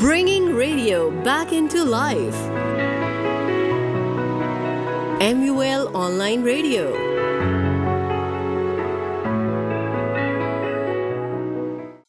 Bringing radio back into life. MUL Online Radio.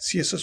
CSS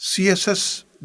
CSS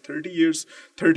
30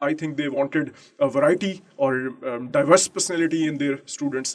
I think they wanted a variety or diverse personality in their students.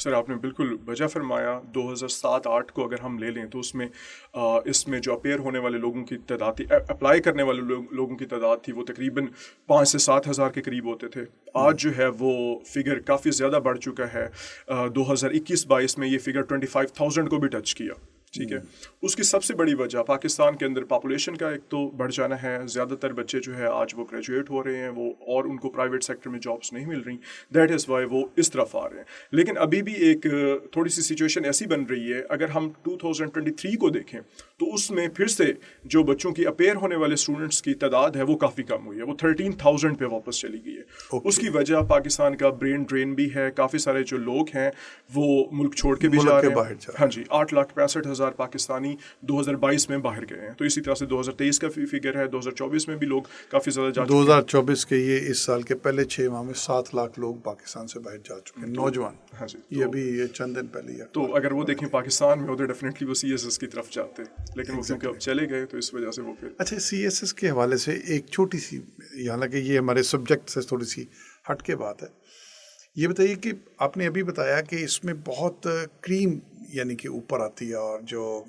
سر آپ نے بالکل وجہ فرمایا. 2007-8 کو اگر ہم لے لیں تو اس میں جو اپیئر ہونے والے لوگوں کی تعداد تھی, اپلائی کرنے والے لوگوں کی تعداد تھی, وہ تقریباً 5 سے 7 ہزار کے قریب ہوتے تھے. آج جو ہے وہ فگر کافی زیادہ بڑھ چکا ہے. 2021-22 میں یہ فگر 25,000 کو بھی ٹچ کیا. ٹھیک ہے. اس کی سب سے بڑی وجہ پاکستان کے اندر پاپولیشن کا ایک تو بڑھ جانا ہے. زیادہ تر بچے جو ہے آج وہ گریجویٹ ہو رہے ہیں, وہ اور ان کو پرائیویٹ سیکٹر میں جابس نہیں مل رہی. دیٹ از وائی وہ اس طرف آ رہے ہیں. لیکن ابھی بھی ایک تھوڑی سی سچویشن ایسی بن رہی ہے, اگر ہم 2023 کو دیکھیں تو اس میں پھر سے جو بچوں کی اپیئر ہونے والے اسٹوڈنٹس کی تعداد ہے وہ کافی کم ہوئی ہے. وہ 13,000 پہ واپس چلی گئی ہے. اس کی وجہ پاکستان کا برین ڈرین بھی ہے. کافی سارے جو لوگ ہیں وہ ملک چھوڑ کے بھی جا رہے ہیں. ہاں جی, 8,65,000 پاکستانی 2022 میں باہر گئے ہیں. تو اسی طرح سے 2023 کا فگر ہے, 2024 میں بھی لوگ کافی زیادہ جا چکے ہیں. 2024 کے یہ اس سال کے پہلے 6 ماہ میں 7 لاکھ لوگ پاکستان سے باہر جا چکے ہیں, نوجوان. ہاں جی, یہ ابھی یہ چند دن پہلے ہی. تو اگر وہ دیکھیں پاکستان میں ہوتے ڈیفینیٹلی وہ سی ایس ایس کی طرف جاتے, لیکن وہ کیونکہ اب چلے گئے تو اس وجہ سے وہ پھر. اچھا, سی ایس ایس کے حوالے سے ایک چھوٹی سی, حالانکہ یہ ہمارے سبجیکٹ سے تھوڑی سی ہٹ کے بات ہے, یہ بتائیے کہ آپ نے ابھی بتایا کہ اس میں بہت کریم یعنی کہ اوپر آتی ہے, اور جو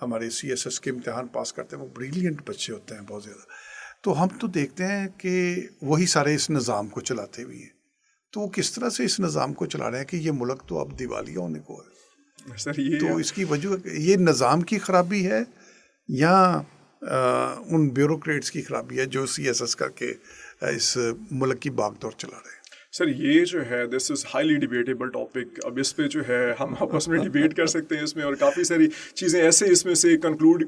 ہمارے سی ایس ایس کے امتحان پاس کرتے ہیں وہ بریلینٹ بچے ہوتے ہیں بہت زیادہ. تو ہم تو دیکھتے ہیں کہ وہی سارے اس نظام کو چلاتے ہوئے ہیں. تو وہ کس طرح سے اس نظام کو چلا رہے ہیں کہ یہ ملک تو اب دیوالیہ ہونے کو ہے. سر یہ تو اس کی وجہ یہ نظام کی خرابی ہے یا ان بیوروکریٹس کی خرابی ہے جو سی ایس ایس کر کے اس ملک کی باغ دور چلا رہے ہیں؟ سر یہ جو ہے دس از ہائیلی ڈیبیٹیبل ٹاپک. اب اس پہ جو ہے ہم آپس میں ڈیبیٹ کر سکتے ہیں اس میں, اور کافی ساری چیزیں ایسے اس میں سے کنکلوڈ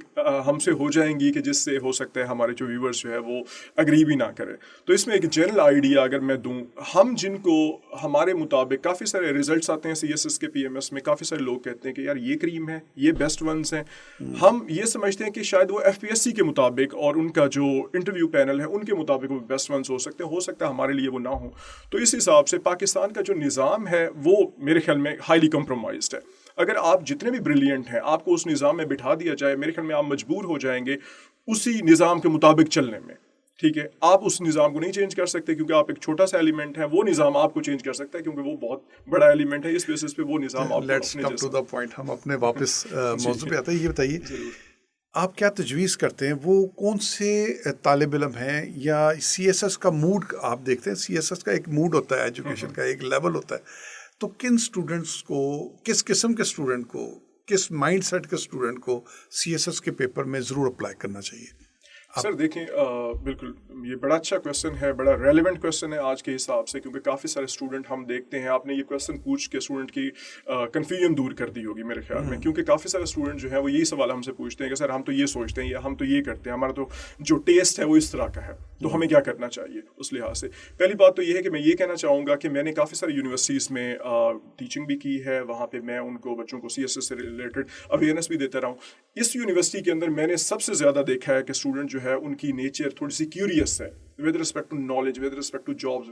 ہم سے ہو جائیں گی کہ جس سے ہو سکتا ہے ہمارے جو ویورز جو ہے وہ اگری بھی نہ کریں. تو اس میں ایک جنرل آئیڈیا اگر میں دوں, ہم جن کو ہمارے مطابق کافی سارے ریزلٹس آتے ہیں سی ایس ایس کے پی ایم ایس میں, کافی سارے لوگ کہتے ہیں کہ یار یہ کریم ہے, یہ بیسٹ ونس ہیں. ہم یہ سمجھتے ہیں کہ شاید وہ ایف پی ایس سی کے مطابق اور ان کا جو انٹرویو پینل ہے ان کے مطابق وہ بیسٹ ونس ہو سکتے ہیں. ہو سکتا ہے ہمارے لیے وہ نہ ہوں. تو اس حساب سے پاکستان کا جو نظام ہے وہ میرے خیال میں ہائیلی کمپرومائزڈ ہے. اگر آپ جتنے بھی بریلینٹ ہیں آپ کو اس نظام میں بٹھا دیا جائے, میرے خیال میں آپ مجبور ہو جائیں گے اسی نظام کے مطابق چلنے میں. ٹھیک ہے, آپ اس نظام کو نہیں چینج کر سکتے کیونکہ آپ ایک چھوٹا سا ایلیمنٹ ہے. وہ نظام آپ کو چینج کر سکتا ہے کیونکہ وہ بہت بڑا ایلیمنٹ ہے. اس بیسس پہ وہ نظام آپ let's come to the point, ہم اپنے واپس موضوع پہ آتے ہیں. یہ بتائیے آپ کیا تجویز کرتے ہیں, وہ کون سے طالب علم ہیں یا سی ایس ایس کا موڈ آپ دیکھتے ہیں؟ سی ایس ایس کا ایک موڈ ہوتا ہے, ایجوکیشن کا ایک لیول ہوتا ہے. تو کن اسٹوڈنٹس کو, کس قسم کے اسٹوڈنٹ کو, کس مائنڈ سیٹ کے اسٹوڈنٹ کو سی ایس ایس کے پیپر میں ضرور اپلائی کرنا چاہیے؟ سر دیکھیں بالکل یہ بڑا اچھا کویشچن ہے, بڑا ریلیونٹ کویشچن ہے آج کے حساب سے, کیونکہ کافی سارے اسٹوڈنٹ ہم دیکھتے ہیں. آپ نے یہ کویشچن پوچھ کے اسٹوڈنٹ کی کنفیوژن دور کر دی ہوگی میرے خیال میں, کیونکہ کافی سارے اسٹوڈنٹ جو ہیں وہ یہی سوال ہم سے پوچھتے ہیں کہ سر ہم تو یہ سوچتے ہیں یا ہم تو یہ کرتے ہیں, ہمارا تو جو ٹیسٹ ہے وہ اس طرح کا ہے, تو ہمیں کیا کرنا چاہیے اس لحاظ سے. پہلی بات تو یہ ہے کہ میں یہ کہنا چاہوں گا کہ میں نے کافی ساری یونیورسٹیز میں ٹیچنگ بھی کی ہے, وہاں پہ میں ان کو بچوں کو سی ایس ایس سے ریلیٹڈ اویئرنیس بھی دیتا رہا ہوں. اس یونیورسٹی کے اندر میں نے سب سے زیادہ دیکھا ہے کہ اسٹوڈنٹ جو ہے ان کی نیچر تھوڑی سی کیوریس ہے with respect to knowledge, with respect to jobs,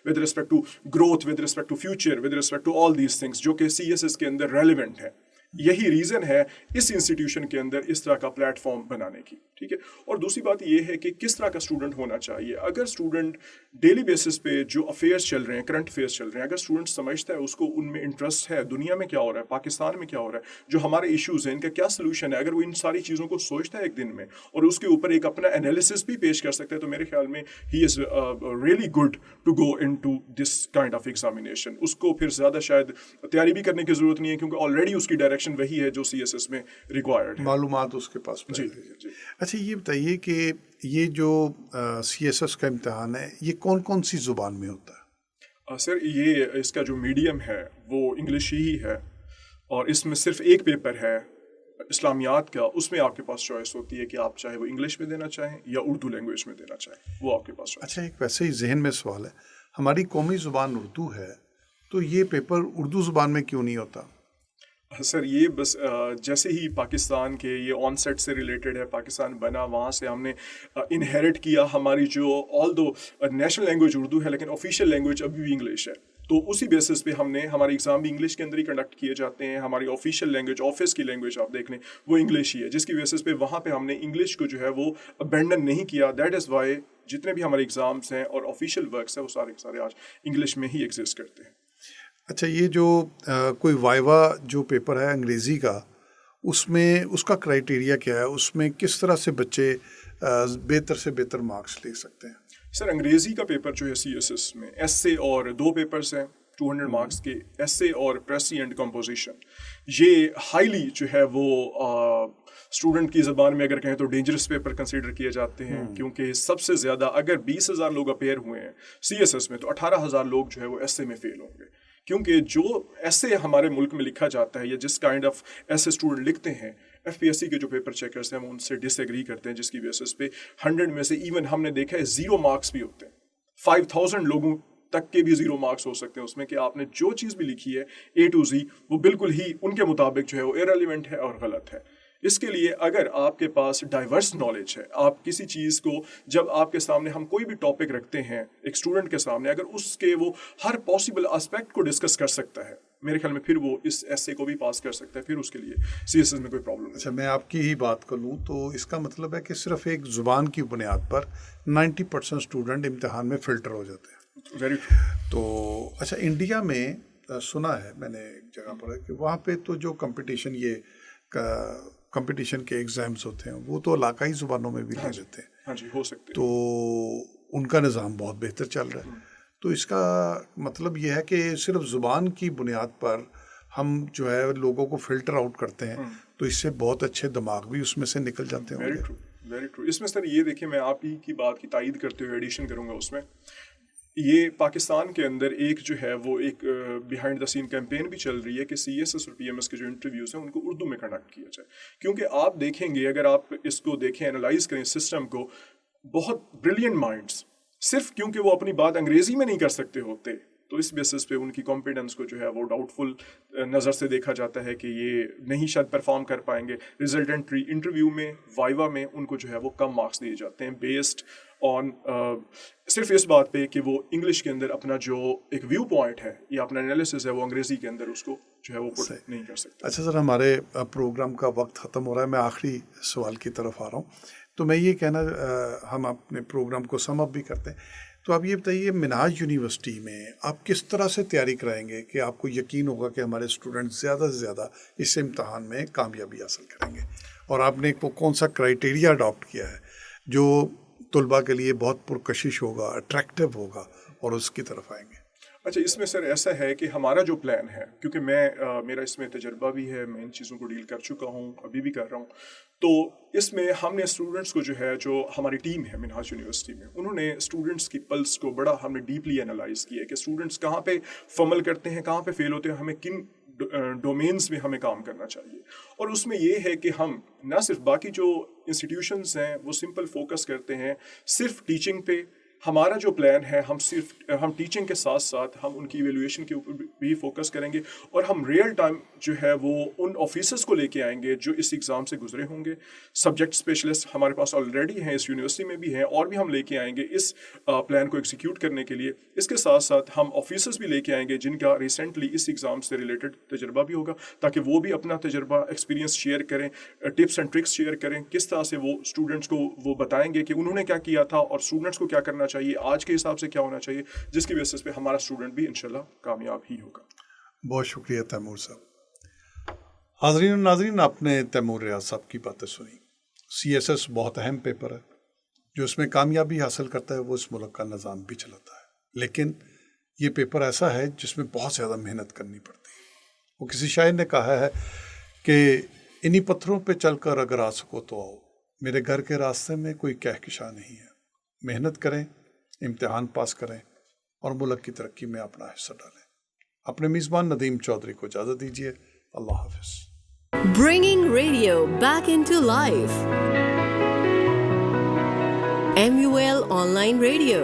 with respect to growth, with respect to future, with respect to all these things جو کہ سی ایس ایس کے اندر ریلیونٹ ہے. یہی ریزن ہے اس انسٹیٹیوشن کے اندر اس طرح کا پلیٹ فارم بنانے کی. ٹھیک ہے, اور دوسری بات یہ ہے کہ کس طرح کا اسٹوڈنٹ ہونا چاہیے. اگر اسٹوڈنٹ ڈیلی بیسس پہ جو افیئرس چل رہے ہیں, کرنٹ افیئرس چل رہے ہیں, اگر اسٹوڈنٹ سمجھتا ہے, اس کو ان میں انٹرسٹ ہے, دنیا میں کیا ہو رہا ہے, پاکستان میں کیا ہو رہا ہے, جو ہمارے ایشوز ہیں ان کا کیا سلوشن ہے, اگر وہ ان ساری چیزوں کو سوچتا ہے ایک دن میں اور اس کے اوپر ایک اپنا انالیسس بھی پیش کر سکتا ہے, تو میرے خیال میں he is really good to go into this kind of examination. اس کو پھر زیادہ شاید تیاری بھی کرنے کی ضرورت نہیں ہے, کیونکہ آلریڈی اس کی ڈائریکشن وہی ہے جو سی ایس ایس میں ریکوائرڈ ہے, معلومات اس کے پاس. جی. اچھا یہ بتائیے کہ یہ جو سی ایس ایس کا امتحان ہے یہ کون کون سی زبان میں ہوتا ہے؟ سر یہ اس کا جو میڈیم ہے وہ انگلش ہی ہے, اور اس میں صرف ایک پیپر ہے اسلامیات کا, اس میں آپ کے پاس چوائس ہوتی ہے کہ آپ چاہے وہ انگلش میں دینا چاہیں یا اردو لینگویج میں دینا چاہیں, وہ آپ کے پاس. اچھا ایک ویسے ہی ذہن میں سوال ہے, ہماری قومی زبان اردو ہے تو یہ پیپر اردو زبان میں کیوں نہیں ہوتا؟ سر یہ بس جیسے ہی پاکستان کے یہ آن سیٹ سے ریلیٹڈ ہے, پاکستان بنا وہاں سے ہم نے انہیرٹ کیا ہماری جو آل دو نیشنل لینگویج اردو ہے لیکن آفیشیل لینگویج ابھی بھی انگلش ہے, تو اسی بیسس پہ ہم نے ہمارے ایگزام بھی انگلش کے اندر ہی کنڈکٹ کیے جاتے ہیں. ہماری آفیشیل لینگویج, آفس کی لینگویج آپ دیکھ لیں وہ انگلش ہی ہے, جس کی بیسس پہ وہاں پہ ہم نے انگلش کو جو ہے وہ ابینڈن نہیں کیا. دیٹ از وائی جتنے بھی ہمارے ایگزامس ہیں اور آفیشیل ورکس ہیں وہ سارے کے سارے آج انگلش میں ہی ایگزسٹ کرتے ہیں. اچھا یہ جو کوئی وائوا جو پیپر ہے انگریزی کا اس میں اس کا کرائٹیریا کیا ہے؟ اس میں کس طرح سے بچے بہتر سے بہتر مارکس لے سکتے ہیں؟ سر انگریزی کا پیپر جو ہے CSS میں ایسے اور 2 پیپرز ہیں 200 مارکس کے، ایسے اور پریسی اینڈ کمپوزیشن. یہ ہائیلی جو ہے وہ اسٹوڈنٹ کی زبان میں اگر کہیں تو ڈینجرس پیپر کنسیڈر کیے جاتے ہیں، کیونکہ سب سے زیادہ اگر 20,000 لوگ اپیئر ہوئے ہیں CSS میں تو 18,000 لوگ جو ہے وہ ایسے میں فیل ہوں گے. کیونکہ جو ایسے ہمارے ملک میں لکھا جاتا ہے یا جس کائنڈ آف ایسے اسٹوڈنٹ لکھتے ہیں، FPSC کے جو پیپر چیکرز ہیں وہ ان سے ڈس ایگری کرتے ہیں، جس کی بیسس پہ 100 میں سے ایون ہم نے دیکھا ہے 0 مارکس بھی ہوتے ہیں. 5,000 لوگوں تک کے بھی 0 مارکس ہو سکتے ہیں اس میں، کہ آپ نے جو چیز بھی لکھی ہے A to Z وہ بالکل ہی ان کے مطابق جو ہے وہ irrelevant ہے اور غلط ہے. اس کے لیے اگر آپ کے پاس ڈائیورس نالج ہے، آپ کسی چیز کو جب آپ کے سامنے ہم کوئی بھی ٹاپک رکھتے ہیں ایک اسٹوڈنٹ کے سامنے، اگر اس کے وہ ہر پاسبل اسپیکٹ کو ڈسکس کر سکتا ہے، میرے خیال میں پھر وہ اس ایسے کو بھی پاس کر سکتا ہے، پھر اس کے لیے CSS میں کوئی پرابلم نہیں. اچھا میں آپ کی ہی بات کر لوں تو اس کا مطلب ہے کہ صرف ایک زبان کی بنیاد پر 90% اسٹوڈنٹ امتحان میں فلٹر ہو جاتے ہیں. Very true. تو اچھا انڈیا میں سنا ہے میں نے ایک جگہ پر کہ وہاں پہ تو جو کمپٹیشن کے ایگزامز ہوتے ہیں وہ تو علاقائی زبانوں میں بھی لے لیتے ہیں. ہاں جی، ہو سکتے ہیں. تو ان کا نظام بہت بہتر چل رہا ہے. تو اس کا مطلب یہ ہے کہ صرف زبان کی بنیاد پر ہم جو ہے لوگوں کو فلٹر آؤٹ کرتے ہیں، تو اس سے بہت اچھے دماغ بھی اس میں سے نکل جاتے ہیں. Very true, very true. اس میں سر یہ دیکھیں، میں آپ ہی کی بات کی تائید کرتے ہوئے ایڈیشن کروں گا اس میں. یہ پاکستان کے اندر ایک جو ہے وہ ایک بیہائنڈ دا سین کیمپین بھی چل رہی ہے کہ CSS اور PMS کے جو انٹرویوز ہیں ان کو اردو میں کنڈکٹ کیا جائے. کیونکہ آپ دیکھیں گے، اگر آپ اس کو دیکھیں، انالائز کریں سسٹم کو، بہت بریلینٹ مائنڈس صرف کیونکہ وہ اپنی بات انگریزی میں نہیں کر سکتے ہوتے تو اس بیسس پہ ان کی کانفیڈنس کو جو ہے وہ ڈاؤٹ فل نظر سے دیکھا جاتا ہے کہ یہ نہیں شاید پرفارم کر پائیں گے. ریزلٹنٹ انٹرویو میں، وائوا میں ان کو جو ہے وہ کم مارکس دیے جاتے ہیں بیسڈ آن صرف اس بات پہ کہ وہ انگلش کے اندر اپنا جو ایک ویو پوائنٹ ہے یا اپنا انالیسس ہے وہ انگریزی کے اندر اس کو جو ہے وہ پٹ نہیں کر سکتے. اچھا سر، ہمارے پروگرام کا وقت ختم ہو رہا ہے، میں آخری سوال کی طرف آ رہا ہوں. تو میں یہ کہنا، ہم اپنے پروگرام کو سم اپ بھی کرتے ہیں، تو آپ یہ بتائیے منہاج یونیورسٹی میں آپ کس طرح سے تیاری کرائیں گے کہ آپ کو یقین ہوگا کہ ہمارے اسٹوڈنٹ زیادہ سے زیادہ اس امتحان میں کامیابی حاصل کریں گے، اور آپ نے کون سا کرائٹیریا اڈاپٹ کیا ہے جو طلباء کے لیے بہت پرکشش ہوگا، اٹریکٹیو ہوگا اور اس کی طرف آئیں گے؟ اچھا، اس میں سر ایسا ہے کہ ہمارا جو پلان ہے، کیونکہ میرا اس میں تجربہ بھی ہے، میں ان چیزوں کو ڈیل کر چکا ہوں، ابھی بھی کر رہا ہوں. تو اس میں ہم نے اسٹوڈنٹس کو جو ہے، جو ہماری ٹیم ہے منہاج یونیورسٹی میں، انہوں نے اسٹوڈنٹس کی پلس کو بڑا ہم نے ڈیپلی انالائز کیا کہ اسٹوڈنٹس کہاں پہ فمل کرتے ہیں، کہاں پہ فیل ہوتے ہیں، ہمیں کن ڈومینز میں ہمیں کام کرنا چاہیے. اور اس میں یہ ہے کہ ہم نہ صرف باقی جو انسٹیٹیوشنز ہیں وہ سمپل فوکس کرتے ہیں صرف ٹیچنگ پہ. ہمارا جو پلان ہے، ہم ٹیچنگ کے ساتھ ساتھ ہم ان کی ایویلویشن کے اوپر بھی فوکس کریں گے، اور ہم ریئل ٹائم جو ہے وہ ان آفیسرس کو لے کے آئیں گے جو اس ایگزام سے گزرے ہوں گے. سبجیکٹ اسپیشلسٹ ہمارے پاس آلریڈی ہیں، اس یونیورسٹی میں بھی ہیں، اور بھی ہم لے کے آئیں گے اس پلان کو ایگزیکیوٹ کرنے کے لیے. اس کے ساتھ ساتھ ہم آفیسرس بھی لے کے آئیں گے جن کا ریسنٹلی اس ایگزام سے ریلیٹڈ تجربہ بھی ہوگا، تاکہ وہ بھی اپنا تجربہ، ایکسپیرینس شیئر کریں، ٹپس اینڈ ٹرکس شیئر کریں، کس طرح سے وہ اسٹوڈنٹس کو وہ بتائیں گے کہ انہوں نے کیا کیا تھا اور اسٹوڈنٹس کو کیا کرنا چاہیے، آج کے حساب سے کیا ہونا چاہیے، جس کی بیسس پہ ہمارا اسٹوڈنٹ بھی انشاءاللہ کامیاب ہی ہوگا. بہت شکریہ تیمور صاحب. حاضرین و ناظرین، آپ نے تیمور ریاض صاحب کی باتیں سنی. CSS بہت اہم پیپر ہے، جو اس میں کامیابی حاصل کرتا ہے وہ اس ملک کا نظام بھی چلاتا ہے. لیکن یہ پیپر ایسا ہے جس میں بہت زیادہ محنت کرنی پڑتی ہے. وہ کسی شاعر نے کہا ہے کہ انہی پتھروں پہ چل کر اگر آ سکو تو آؤ، میرے گھر کے راستے میں کوئی کہکشاں نہیں ہے. محنت کریں، امتحان پاس کریں اور ملک کی ترقی میں اپنا حصہ ڈالیں. اپنے میزبان ندیم چودھری کو اجازت دیجیے. اللہ حافظ. Bringing radio back into life. MUL Online Radio.